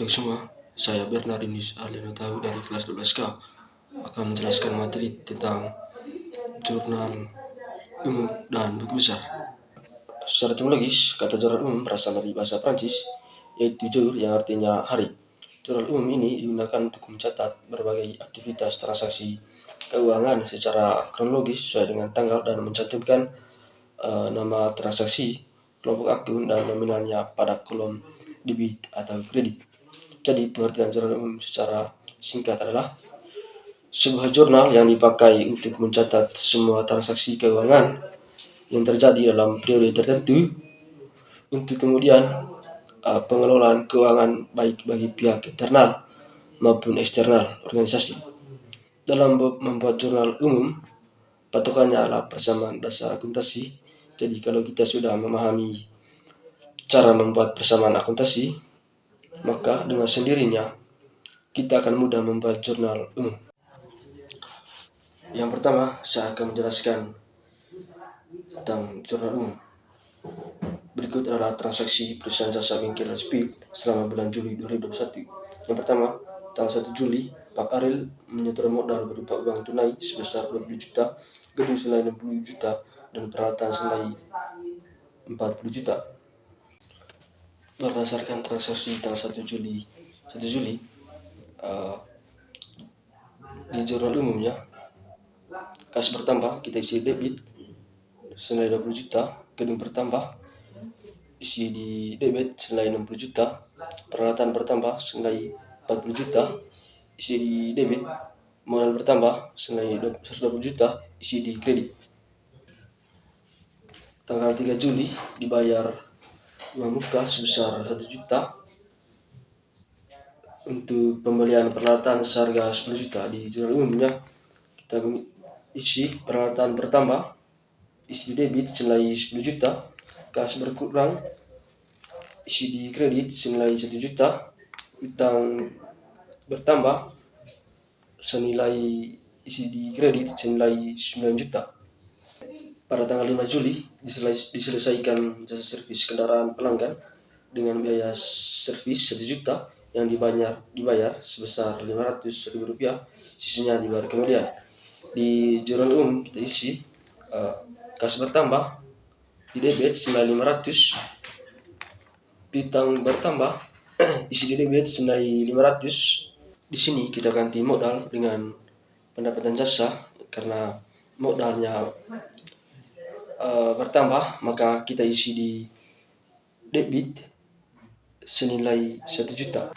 Halo semua, saya Bernardinus Arliano Tahu dari kelas 12K akan menjelaskan materi tentang jurnal umum dan buku besar. Secara etimologis, kata jurnal umum berasal dari bahasa Prancis, yaitu jour yang artinya hari. Jurnal umum ini digunakan untuk mencatat berbagai aktivitas transaksi keuangan secara kronologis sesuai dengan tanggal dan mencantumkan nama transaksi, kelompok akun, dan nominalnya pada kolom debit atau kredit. Jadi pengertian jurnal umum secara singkat adalah sebuah jurnal yang dipakai untuk mencatat semua transaksi keuangan yang terjadi dalam periode tertentu untuk kemudian pengelolaan keuangan baik bagi pihak internal maupun eksternal organisasi. Dalam membuat jurnal umum, patokannya adalah persamaan dasar akuntansi. Jadi kalau kita sudah memahami cara membuat persamaan akuntansi, maka dengan sendirinya kita akan mudah membuat jurnal umum. Yang pertama, saya akan menjelaskan tentang jurnal umum. Berikut adalah transaksi perusahaan jasa bengkel Speed selama bulan Juli 2021. Yang pertama, tanggal 1 Juli, Pak Ariel menyetor modal berupa uang tunai sebesar 20 juta, gedung senilai 60 juta, dan peralatan senilai 40 juta. Berdasarkan transaksi tanggal 1 Juli, di jurnal umumnya, kas bertambah, kita isi debit senilai 20 juta, gedung bertambah, isi di debit senilai 60 juta, peralatan bertambah senilai 40 juta, isi di debit, modal bertambah senilai 120 juta, isi di kredit. Tanggal 3 Juli dibayar uang muka sebesar 1 juta untuk pembelian peralatan seharga 10 juta. Di jurnal umumnya kita isi peralatan bertambah, isi di debit senilai 10 juta, kas berkurang, isi di kredit senilai 1 juta, utang bertambah senilai isi di kredit senilai 9 juta. Pada tanggal 5 Juli diselesaikan jasa servis kendaraan pelanggan dengan biaya servis 1 juta yang dibayar sebesar Rp500.000, sisanya dibayar kemudian. Di jurnal umum kita isi kas bertambah, di debit senilai 500, piutang bertambah, isi di debit senilai 500. Di sini kita ganti modal dengan pendapatan jasa karena modalnya bertambah, maka kita isi di debit senilai 1 juta.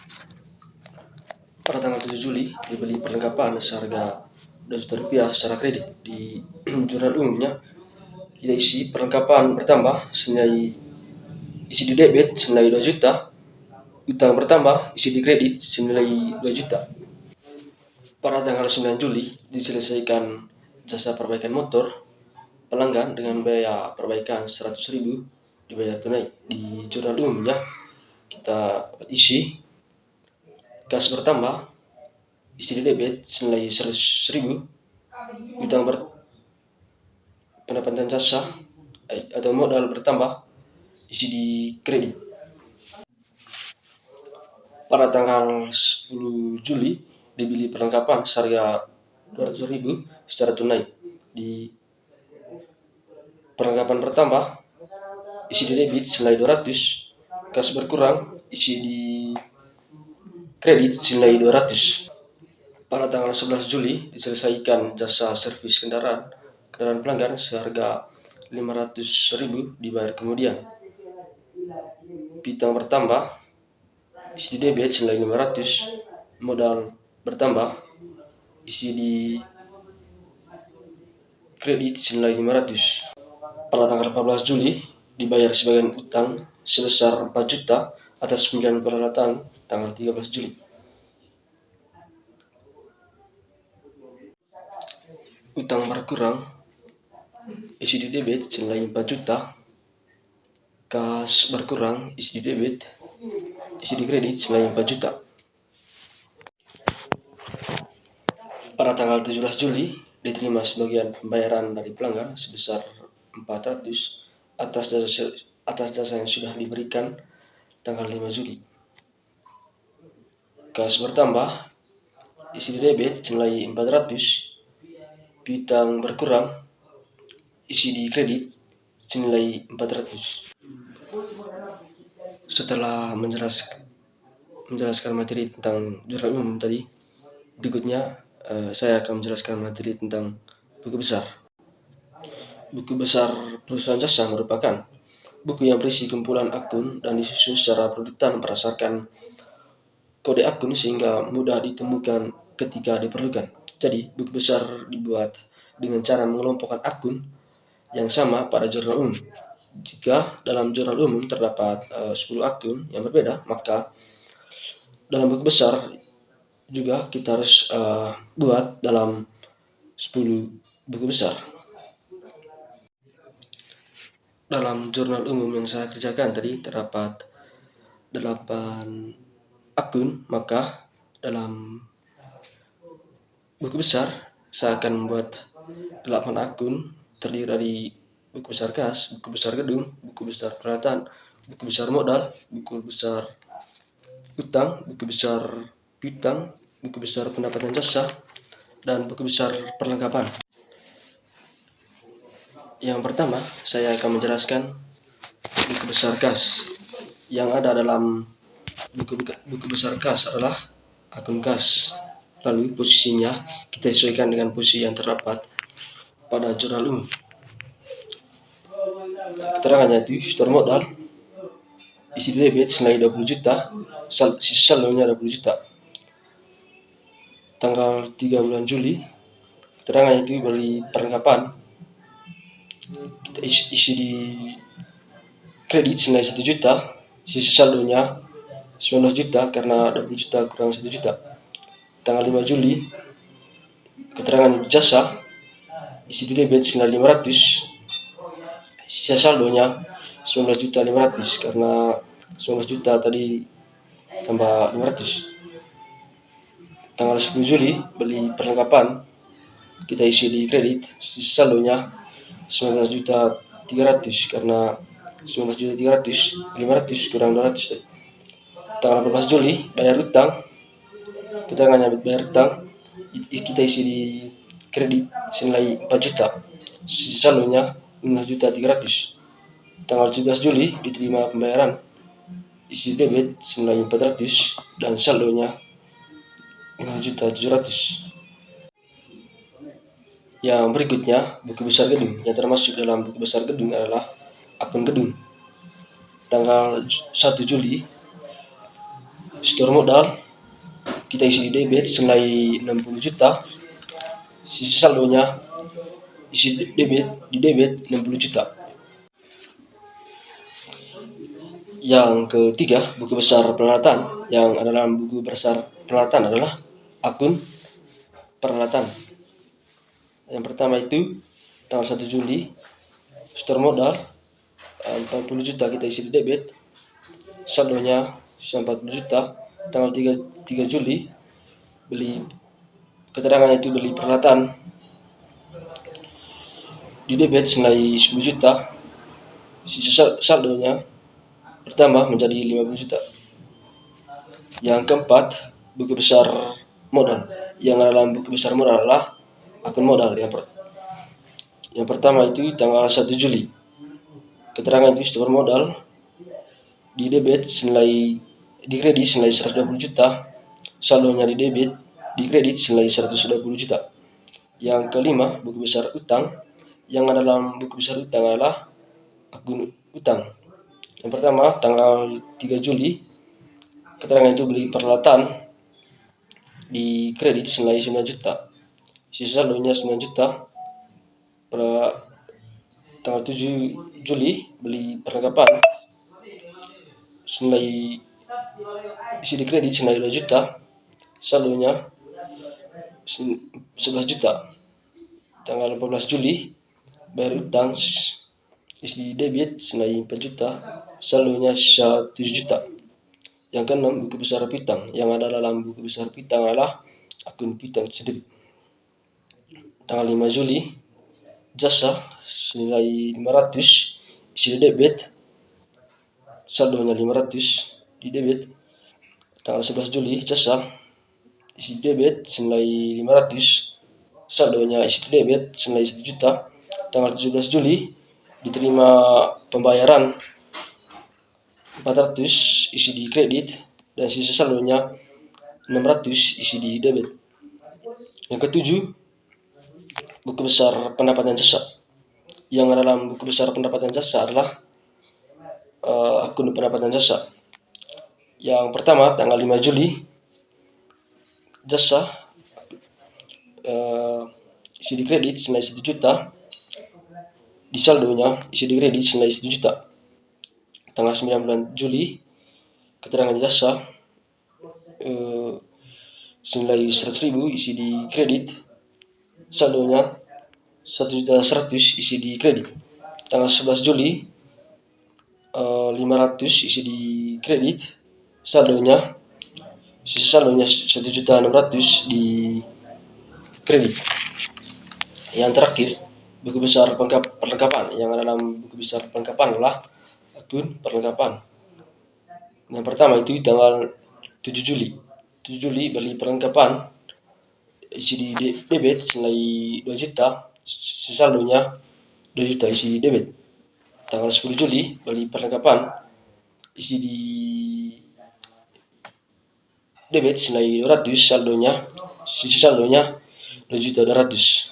Pada tanggal 7 Juli dibeli perlengkapan seharga Rp2 juta secara kredit. Di jurnal umumnya kita isi perlengkapan bertambah senilai, isi di debit senilai 2 juta, utang bertambah, isi di kredit senilai 2 juta. Pada tanggal 9 Juli diselesaikan jasa perbaikan motor pelanggan dengan biaya perbaikan 100.000, dibayar tunai. Di jurnal umumnya kita isi kas bertambah, isi di debit senilai 100.000, utang pendapatan jasa atau modal bertambah, isi di kredit. Pada tanggal 10 Juli dibeli perlengkapan seharga 200.000 secara tunai. Di perlengkapan bertambah, isi di debit senilai 200, kas berkurang, isi di kredit senilai 200. Pada tanggal 11 Juli diselesaikan jasa servis kendaraan pelanggan seharga 500.000, dibayar kemudian. Piutang bertambah, isi di debit senilai 500, modal bertambah, isi di kredit senilai 500. Pada tanggal 14 Juli dibayar sebagian utang sebesar 4 juta atas pembelian peralatan tanggal 13 Juli. Utang berkurang, isi di debit senilai 4 juta, kas berkurang, isi di debit, isi di kredit senilai 4 juta. Pada tanggal 17 Juli diterima sebagian pembayaran dari pelanggan sebesar 400 atas jasa yang sudah diberikan tanggal 5 Juli. kas bertambah, isi di debit senilai 400, piutang berkurang, isi di kredit senilai 400. Setelah menjelaskan materi tentang jurnal umum tadi, berikutnya saya akan menjelaskan materi tentang buku besar. Buku besar perusahaan jasa merupakan buku yang berisi kumpulan akun dan disusun secara berurutan berdasarkan kode akun sehingga mudah ditemukan ketika diperlukan. Jadi, buku besar dibuat dengan cara mengelompokkan akun yang sama pada jurnal umum. Jika dalam jurnal umum terdapat 10 akun yang berbeda, maka dalam buku besar juga kita harus buat dalam 10 buku besar. Dalam jurnal umum yang saya kerjakan tadi terdapat 8 akun, maka dalam buku besar saya akan membuat 8 akun terdiri dari buku besar kas, buku besar gedung, buku besar peralatan, buku besar modal, buku besar utang, buku besar piutang, buku besar pendapatan jasa, dan buku besar perlengkapan. Yang pertama, saya akan menjelaskan buku besar kas. Yang ada dalam buku besar kas adalah akun kas. Lalu posisinya kita sesuaikan dengan posisi yang terdapat pada jurnal umum. Keterangannya itu store modal, isi debit senilai 20 juta, sisa saldonya 20 juta. Tanggal 3 bulan Juli, keterangannya itu beli perlengkapan, kita isi di kredit senilai 1 juta, sisa saldonya 19 juta karena 20 juta kurang 1 juta. Tanggal 5 Juli, keterangan jasa, isi di debit senilai 500, sisa saldonya 19 juta 500 karena 19 juta tadi tambah 500. Tanggal 10 Juli, beli perlengkapan, kita isi di kredit, sisa saldonya 19 juta 300 karena 19 juta 300, 500 kurang 200. Tanggal 14 Juli, bayar utang, kita hanya bayar utang, kita isi di kredit senilai 4 juta, sisa saldonya 15 juta 300. Tanggal 17 Juli, diterima pembayaran, isi debit senilai 400 dan saldonya 15 juta 700. Yang berikutnya, buku besar gedung. Yang termasuk dalam buku besar gedung adalah akun gedung. Tanggal 1 Juli, store modal, kita isi di debit senilai 60 juta, sisa saldonya isi di debit 60 juta. Yang ketiga, buku besar peralatan. Yang ada dalam buku besar peralatan adalah akun peralatan. Yang pertama itu tanggal 1 Juli, store modal 40 juta kita isi di debit, saldonya 40 juta. Tanggal 3 Juli, beli keterangan itu beli peralatan di debit senilai 10 juta, sisa saldonya bertambah menjadi 50 juta. Yang keempat, buku besar modal. Yang dalam buku besar modal adalah akun modal. Yang pertama itu tanggal 1 Juli, keterangan itu store modal di debit senilai di kredit senilai 120 juta, saldonya di debit di kredit senilai 120 juta. Yang kelima, buku besar utang. Yang ada dalam buku besar utang adalah akun utang. Yang pertama, tanggal 3 Juli, keterangan itu beli peralatan di kredit senilai 9 juta, sisa saldonya 9 juta. Pada tanggal 7 Juli, beli perlengkapan senilai isi di kredit senilai 2 juta, saldonya 11 juta. Tanggal 14 Juli, bayar utang, isi debit senilai 4 juta, saldonya 7 juta. Yang keenam, buku besar piutang. Yang ada dalam buku besar piutang adalah akun piutang sendiri. Tanggal 5 Juli, jasa senilai 500, isi di debit, saldonya 500 di debit. Tanggal 11 Juli jasa isi debit senilai 500, saldonya isi debit senilai 1 juta. Tanggal 17 Juli diterima pembayaran 400 isi di kredit dan sisa saldonya 600 isi di debit. Yang ketujuh, buku besar pendapatan jasa. Yang dalam buku besar pendapatan jasa adalah akun pendapatan jasa. Yang pertama tanggal 5 Juli jasa isi di kredit senilai 1 juta, di saldonya isi di kredit senilai 1 juta. Tanggal 9 Juli keterangan jasa senilai 100.000 isi di kredit, saldonya 1.100.000 isi di kredit. Tanggal 11 Juli 500 isi di kredit, saldonya 1.600.000 di kredit. Yang terakhir, buku besar perlengkapan. Yang dalam buku besar perlengkapan adalah akun perlengkapan. Yang pertama itu tanggal 7 Juli. 7 Juli beli perlengkapan isi di debit senilai 2 juta, saldonya 2 juta isi di debit. Tanggal 10 Juli beli perlengkapan isi di debit senilai 200, sisa saldonya 2.200.000.